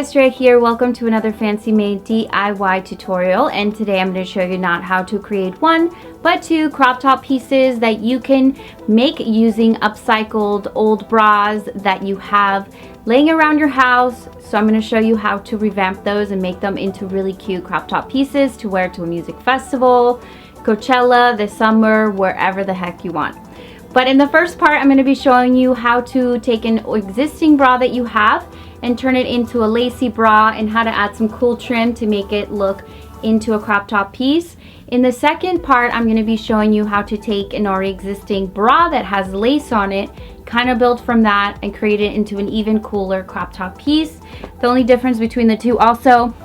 guys, Drea here. Welcome to another Fancy Made DIY tutorial, and today I'm going to show you not how to create one but two crop top pieces that you can make using upcycled old bras that you have laying around your house. So I'm going to show you how to revamp those and make them into really cute crop top pieces to wear to a music festival, Coachella, this summer, wherever the heck you want. But in the first part, I'm going to be showing you how to take an existing bra that you have and turn it into a lacy bra, and how to add some cool trim to make it look into a crop top piece. In the second part, I'm going to be showing you how to take an already existing bra that has lace on it, kind of build from that and create it into an even cooler crop top piece. The only difference between the two also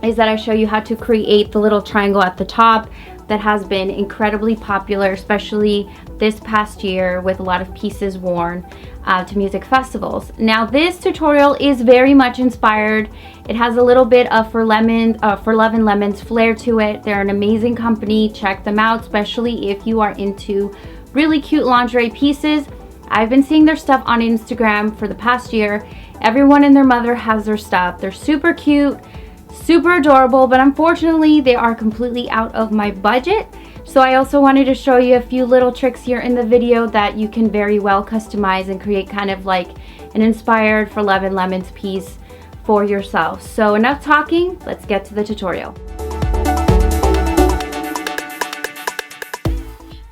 is that I show you how to create the little triangle at the top that has been incredibly popular, especially this past year, with a lot of pieces worn to music festivals. Now this tutorial is very much inspired. It has a little bit of For Love and Lemons flair to it. They're an amazing company. Check them out, especially if you are into really cute lingerie pieces. I've been seeing their stuff on Instagram for the past year. Everyone and their mother has their stuff. They're super cute, super adorable, but unfortunately they are completely out of my budget. So I also wanted to show you a few little tricks here in the video that you can very well customize and create kind of like an inspired For Love and Lemons piece for yourself. So enough talking, let's get to the tutorial.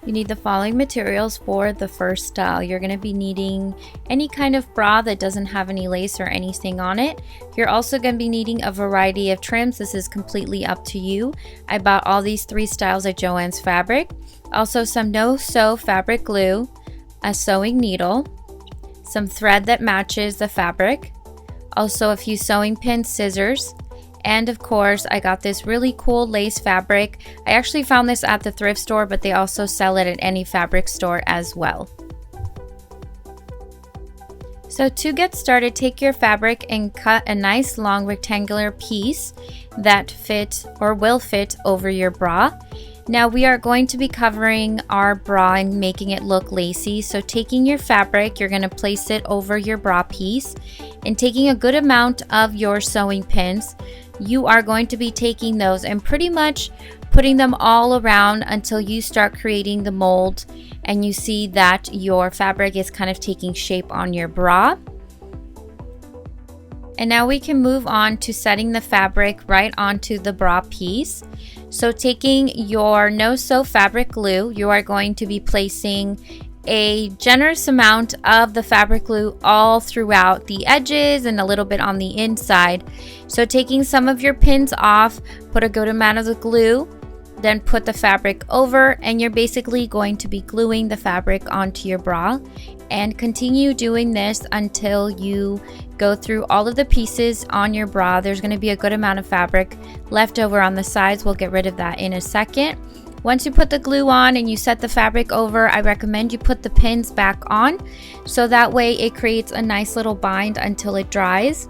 You need the following materials for the first style. You're going to be needing any kind of bra that doesn't have any lace or anything on it. You're also going to be needing a variety of trims. This is completely up to you. I bought all these three styles at Joann's Fabric. Also some no-sew fabric glue, a sewing needle, some thread that matches the fabric, also a few sewing pins, scissors, and of course I got this really cool lace fabric. I actually found this at the thrift store, but they also sell it at any fabric store as well. So to get started, take your fabric and cut a nice long rectangular piece that fit or will fit over your bra. Now we are going to be covering our bra and making it look lacy. So taking your fabric, you're going to place it over your bra piece, and taking a good amount of your sewing pins, you are going to be taking those and pretty much putting them all around until you start creating the mold and you see that your fabric is kind of taking shape on your bra. And now we can move on to setting the fabric right onto the bra piece. So taking your no-sew fabric glue, you are going to be placing a generous amount of the fabric glue all throughout the edges and a little bit on the inside. So taking some of your pins off, put a good amount of the glue, then put the fabric over, and you're basically going to be gluing the fabric onto your bra, and continue doing this until you go through all of the pieces on your bra. There's going to be a good amount of fabric left over on the sides. We'll get rid of that in a second. Once you put the glue on and you set the fabric over, I recommend you put the pins back on, so that way it creates a nice little bind until it dries.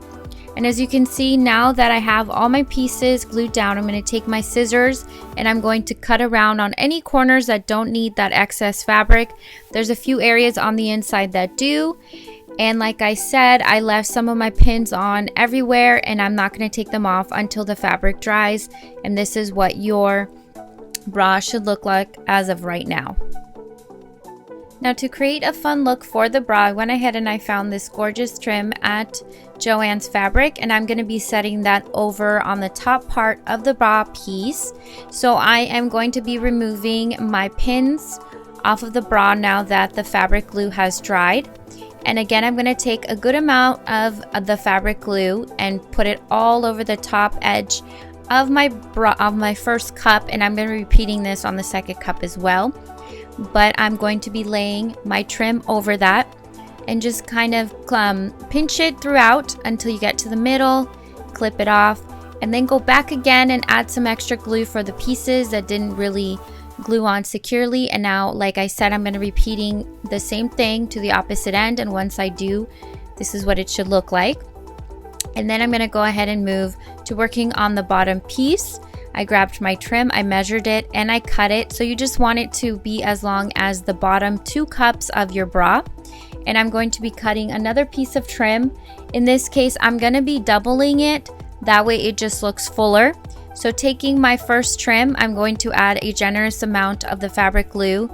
And as you can see, now that I have all my pieces glued down, I'm going to take my scissors and I'm going to cut around on any corners that don't need that excess fabric. There's a few areas on the inside that do. And like I said, I left some of my pins on everywhere, and I'm not going to take them off until the fabric dries. And this is what your bra should look like as of right now. Now to create a fun look for the bra, I went ahead and I found this gorgeous trim at Joann's Fabric, and I'm going to be setting that over on the top part of the bra piece. So I am going to be removing my pins off of the bra now that the fabric glue has dried. And again, I'm going to take a good amount of the fabric glue and put it all over the top edge of my first cup, and I'm going to be repeating this on the second cup as well. But I'm going to be laying my trim over that and just kind of pinch it throughout until you get to the middle, clip it off, and then go back again and add some extra glue for the pieces that didn't really glue on securely. And now, like I said, I'm going to be repeating the same thing to the opposite end, and once I do, this is what it should look like. And then I'm going to go ahead and move to working on the bottom piece. I grabbed my trim, I measured it, and I cut it. So you just want it to be as long as the bottom 2 cups of your bra. and I'm going to be cutting another piece of trim. In this case, I'm going to be doubling it. That way it just looks fuller. So taking my first trim, I'm going to add a generous amount of the fabric glue,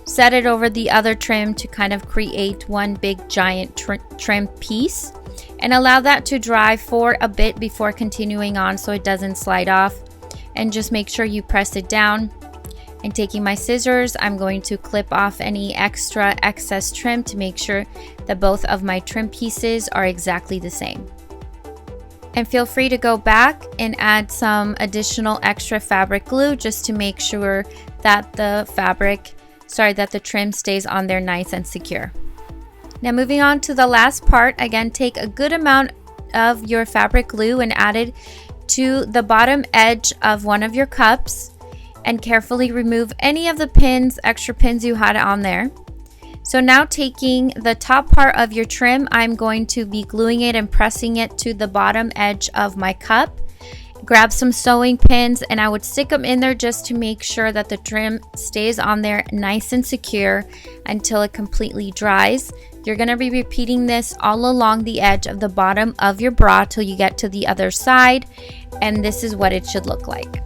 set it over the other trim to kind of create one big giant trim piece, and allow that to dry for a bit before continuing on so it doesn't slide off. And just make sure you press it down. And taking my scissors, I'm going to clip off any extra excess trim to make sure that both of my trim pieces are exactly the same. And feel free to go back and add some additional extra fabric glue just to make sure that the trim stays on there nice and secure. Now moving on to the last part, again, take a good amount of your fabric glue and add it to the bottom edge of one of your cups and carefully remove any of the extra pins you had on there. So now taking the top part of your trim, I'm going to be gluing it and pressing it to the bottom edge of my cup. Grab some sewing pins and I would stick them in there just to make sure that the trim stays on there nice and secure until it completely dries. You're going to be repeating this all along the edge of the bottom of your bra till you get to the other side, and this is what it should look like.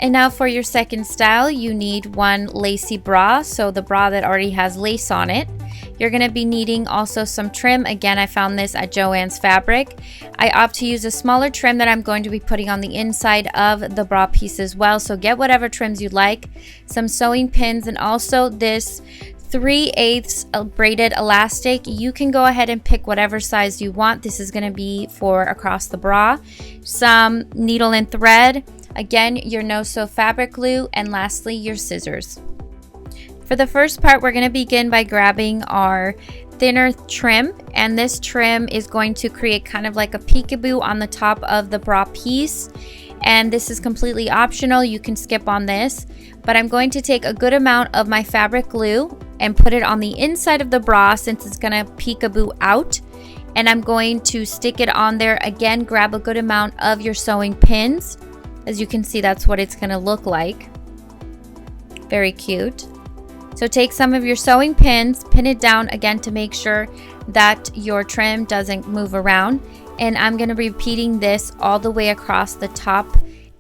And now for your second style, you need one lacy bra, so the bra that already has lace on it. You're going to be needing also some trim. Again, I found this at Joann's Fabric. I opt to use a smaller trim that I'm going to be putting on the inside of the bra piece as well, so get whatever trims you like. Some sewing pins and also this 3/8 braided elastic. You can go ahead and pick whatever size you want. This is going to be for across the bra. Some needle and thread. Again, your no-sew fabric glue, and lastly, your scissors. For the first part, we're going to begin by grabbing our thinner trim, and this trim is going to create kind of like a peekaboo on the top of the bra piece. And this is completely optional, you can skip on this, but I'm going to take a good amount of my fabric glue and put it on the inside of the bra since it's going to peekaboo out. And I'm going to stick it on there. Again, grab a good amount of your sewing pins. As you can see, that's what it's going to look like. Very cute. So take some of your sewing pins, pin it down again to make sure that your trim doesn't move around. And I'm going to be repeating this all the way across the top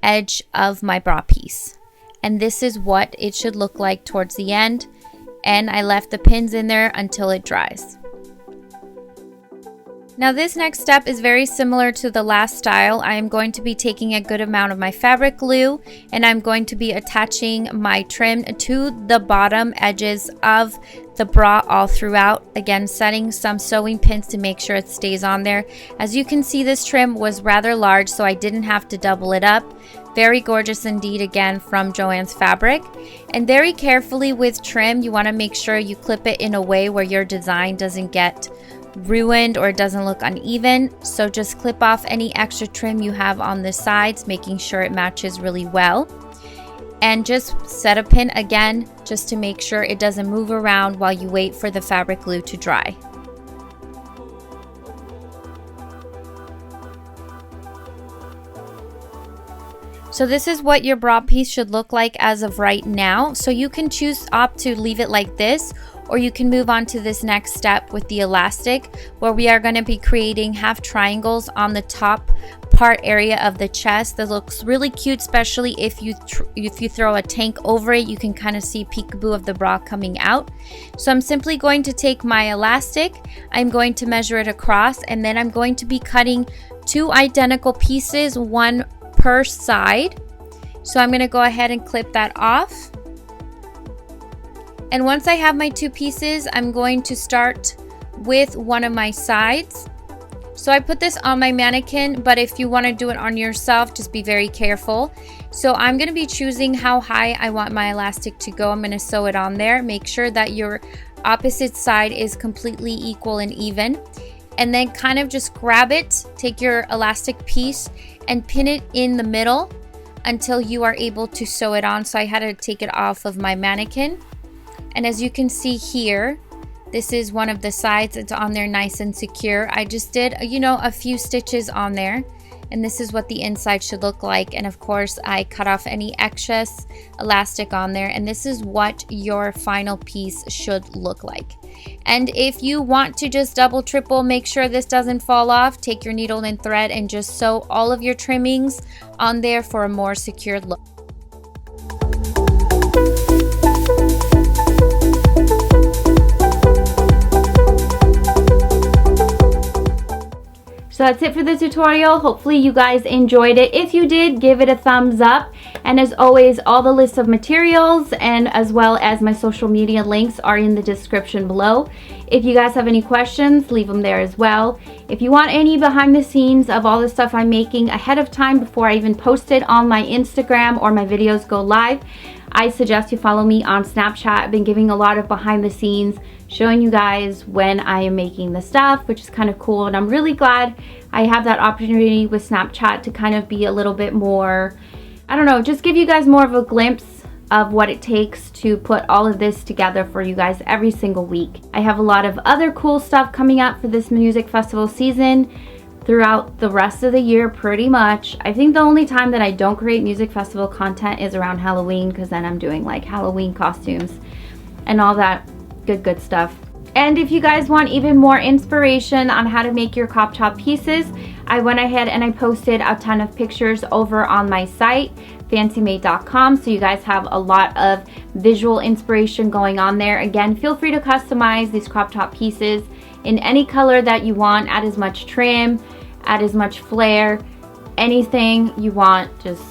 edge of my bra piece. And this is what it should look like towards the end. And I left the pins in there until it dries. Now this next step is very similar to the last style. I am going to be taking a good amount of my fabric glue and I'm going to be attaching my trim to the bottom edges of the bra all throughout. Again, setting some sewing pins to make sure it stays on there. As you can see, this trim was rather large, so I didn't have to double it up. Very gorgeous indeed, again from Joann's Fabric. And very carefully with trim, you want to make sure you clip it in a way where your design doesn't get ruined or it doesn't look uneven. So just clip off any extra trim you have on the sides, making sure it matches really well. And just set a pin again just to make sure it doesn't move around while you wait for the fabric glue to dry. So this is what your bra piece should look like as of right now. So you can opt to leave it like this, or you can move on to this next step with the elastic, where we are going to be creating half triangles on the top part area of the chest. That looks really cute, especially if you throw a tank over it. You can kind of see peekaboo of the bra coming out. So I'm simply going to take my elastic, I'm going to measure it across, and then I'm going to be cutting two identical pieces, one per side. So I'm going to go ahead and clip that off. And once I have my two pieces, I'm going to start with one of my sides. So I put this on my mannequin, but if you want to do it on yourself, just be very careful. So I'm going to be choosing how high I want my elastic to go. I'm going to sew it on there. Make sure that your opposite side is completely equal and even. And then kind of just grab it, take your elastic piece and pin it in the middle until you are able to sew it on. So I had to take it off of my mannequin. And as you can see here, this is one of the sides. It's on there nice and secure. I just did, a few stitches on there. and this is what the inside should look like. And of course, I cut off any excess elastic on there, and this is what your final piece should look like. And if you want to just double, triple, make sure this doesn't fall off, take your needle and thread and just sew all of your trimmings on there for a more secured look. So that's it for the tutorial. Hopefully you guys enjoyed it. If you did, give it a thumbs up. And as always, all the lists of materials and as well as my social media links are in the description below. If you guys have any questions, leave them there as well. If you want any behind the scenes of all the stuff I'm making ahead of time before I even post it on my Instagram or my videos go live, I suggest you follow me on Snapchat. I've been giving a lot of behind the scenes, showing you guys when I am making the stuff, which is kind of cool. And I'm really glad I have that opportunity with Snapchat to kind of be a little bit more, I don't know, just give you guys more of a glimpse of what it takes to put all of this together for you guys every single week. I have a lot of other cool stuff coming up for this music festival season throughout the rest of the year pretty much. I think the only time that I don't create music festival content is around Halloween, because then I'm doing like Halloween costumes and all that good stuff. And if you guys want even more inspiration on how to make your crop top pieces, I went ahead and I posted a ton of pictures over on my site, fancymade.com, so you guys have a lot of visual inspiration going on there. Again, feel free to customize these crop top pieces in any color that you want, add as much trim, add as much flare, anything you want, just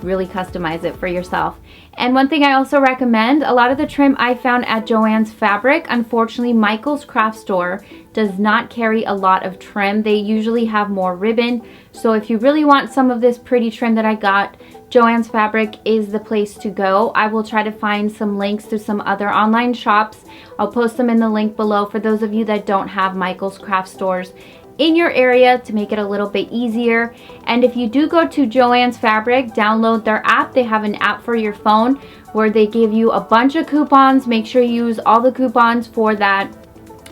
really customize it for yourself. And one thing I also recommend, a lot of the trim I found at Joann's Fabric, unfortunately Michael's Craft Store does not carry a lot of trim. They usually have more ribbon. So if you really want some of this pretty trim that I got, Joann's Fabric is the place to go. I will try to find some links to some other online shops. I'll post them in the link below for those of you that don't have Michael's Craft Stores in your area to make it a little bit easier. And if you do go to Joann's Fabric, download their app. They have an app for your phone where they give you a bunch of coupons. Make sure you use all the coupons for that,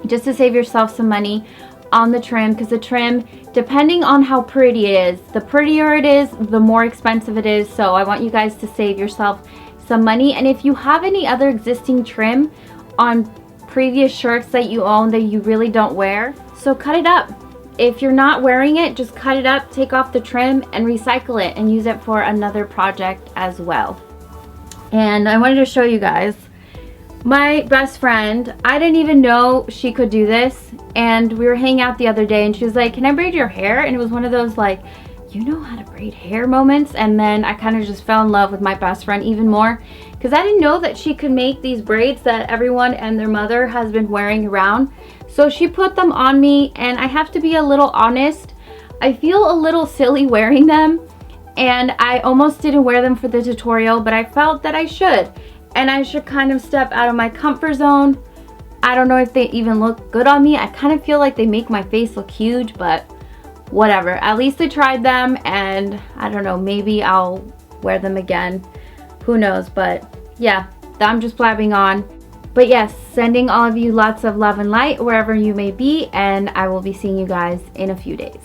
just to save yourself some money on the trim, because the trim, depending on how pretty it is, the prettier it is, the more expensive it is. So I want you guys to save yourself some money. And if you have any other existing trim on previous shirts that you own that you really don't wear, so cut it up. If you're not wearing it, just cut it up, take off the trim, and recycle it and use it for another project as well. And I wanted to show you guys my best friend. I didn't even know she could do this, and we were hanging out the other day and she was like, "Can I braid your hair?" And it was one of those like, you know how to braid hair moments. And then I kind of just fell in love with my best friend even more, because I didn't know that she could make these braids that everyone and their mother has been wearing around. So she put them on me, and I have to be a little honest, I feel a little silly wearing them, and I almost didn't wear them for the tutorial, but I felt that I should, and I should kind of step out of my comfort zone. I don't know if they even look good on me. I kind of feel like they make my face look huge, but whatever. At least I tried them, and I don't know, maybe I'll wear them again. Who knows? But yeah, I'm just blabbing on. But yes, sending all of you lots of love and light wherever you may be, and I will be seeing you guys in a few days.